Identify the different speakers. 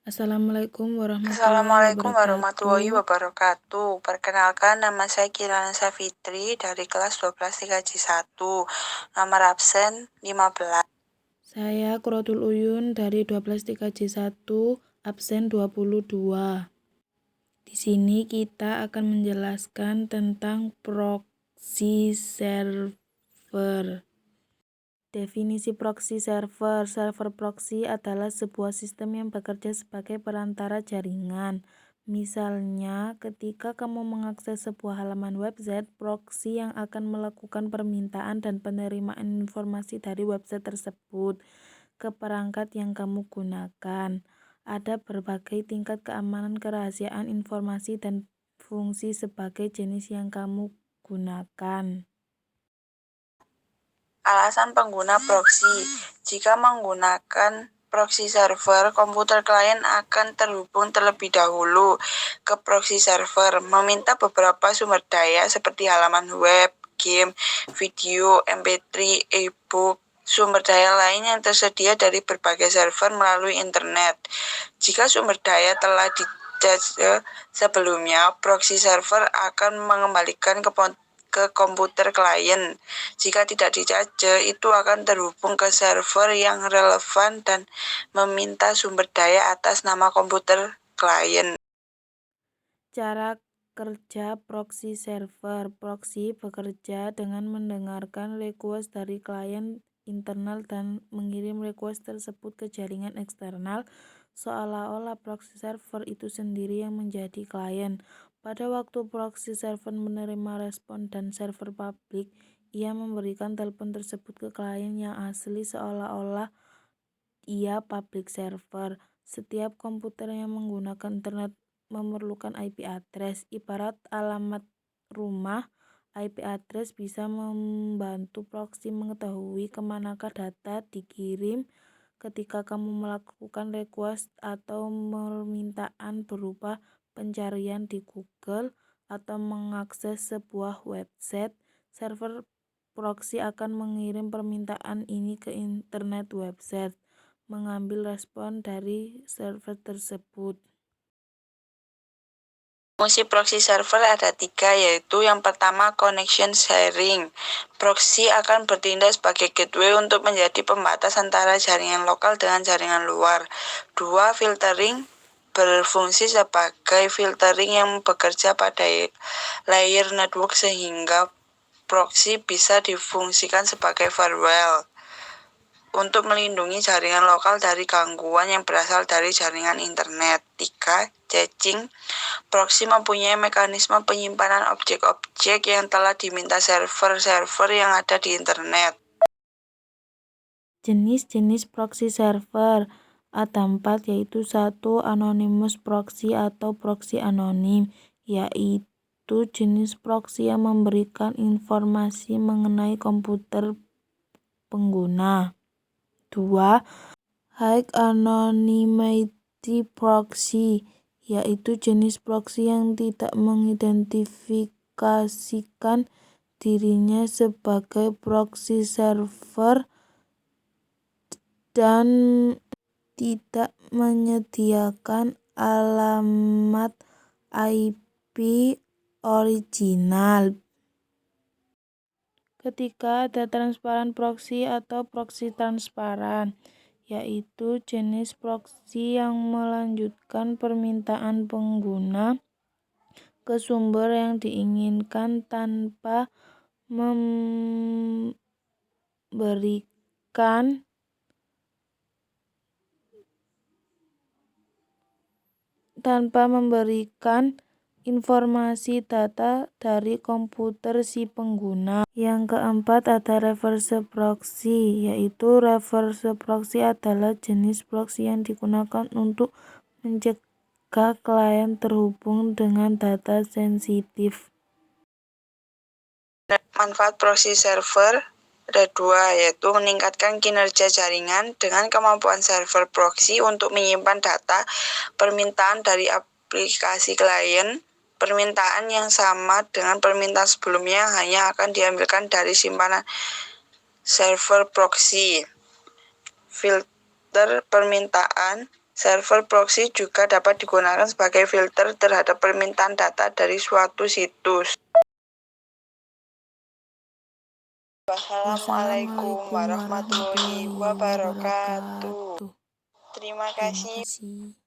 Speaker 1: Assalamualaikum warahmatullahi
Speaker 2: Assalamualaikum warahmatullahi
Speaker 1: wabarakatuh.
Speaker 2: wabarakatuh. Perkenalkan, nama saya Kirana Safitri dari kelas 12 3J1. Nomor absen 15.
Speaker 1: Saya Quratul Uyun dari 123J1, absen 22. Di sini kita akan menjelaskan tentang proxy server. Definisi proxy server. Server proxy adalah sebuah sistem yang bekerja sebagai perantara jaringan. Misalnya, ketika kamu mengakses sebuah halaman website, proxy yang akan melakukan permintaan dan penerimaan informasi dari website tersebut ke perangkat yang kamu gunakan. Ada berbagai tingkat keamanan, kerahasiaan informasi, dan fungsi sebagai jenis yang kamu gunakan.
Speaker 2: Alasan pengguna proxy. Jika menggunakan proxy server, komputer klien akan terhubung terlebih dahulu ke proxy server, meminta beberapa sumber daya seperti halaman web, game, video, MP3, e-book, sumber daya lain yang tersedia dari berbagai server melalui internet. Jika sumber daya telah di-cache sebelumnya, proxy server akan mengembalikan ke komputer klien. Jika tidak di-cache, itu akan terhubung ke server yang relevan dan meminta sumber daya atas nama komputer klien.
Speaker 1: Cara kerja proxy server. Proxy bekerja dengan mendengarkan request dari klien internal dan mengirim request tersebut ke jaringan eksternal, seolah-olah proxy server itu sendiri yang menjadi klien. Pada waktu proxy server menerima respon dan server publik, ia memberikan telepon tersebut ke klien yang asli seolah-olah ia public server. Setiap komputer yang menggunakan internet memerlukan IP address. Ibarat alamat rumah, IP address bisa membantu proxy mengetahui kemanakah data dikirim ketika kamu melakukan request atau permintaan berupa pencarian di Google atau mengakses sebuah website. Server proxy akan mengirim permintaan ini ke internet website, mengambil respon dari server tersebut.
Speaker 2: Fungsi proxy server ada 3, yaitu yang pertama connection sharing. Proxy akan bertindak sebagai gateway untuk menjadi pembatas antara jaringan lokal dengan jaringan luar. 2. Filtering berfungsi sebagai filtering yang bekerja pada layer network sehingga proxy bisa difungsikan sebagai firewall untuk melindungi jaringan lokal dari gangguan yang berasal dari jaringan internet. 3. Caching. Proxy mempunyai mekanisme penyimpanan objek-objek yang telah diminta server-server yang ada di internet.
Speaker 1: Jenis-jenis proxy server ada 4, yaitu 1. Anonymous proxy atau proxy anonim, yaitu jenis proxy yang memberikan informasi mengenai komputer pengguna. 2. High anonymity proxy, yaitu jenis proxy yang tidak mengidentifikasikan dirinya sebagai proxy server dan tidak menyediakan alamat IP original. Ketiga, ada transparan proxy atau proxy transparan, yaitu jenis proxy yang melanjutkan permintaan pengguna ke sumber yang diinginkan tanpa memberikan informasi data dari komputer si pengguna. Yang keempat ada reverse proxy, yaitu reverse proxy adalah jenis proxy yang digunakan untuk mencegah klien terhubung dengan data sensitif.
Speaker 2: Manfaat proxy server ada 2, yaitu meningkatkan kinerja jaringan dengan kemampuan server proxy untuk menyimpan data permintaan dari aplikasi klien. Permintaan yang sama dengan permintaan sebelumnya hanya akan diambilkan dari simpanan server proxy. Filter permintaan Server proxy juga dapat digunakan sebagai filter terhadap permintaan data dari suatu situs. Wassalamualaikum
Speaker 1: Wassalamualaikum
Speaker 2: warahmatullahi
Speaker 1: warahmatullahi
Speaker 2: wabarakatuh.
Speaker 1: wabarakatuh.
Speaker 2: Terima
Speaker 1: Terima
Speaker 2: kasih.
Speaker 1: kasih.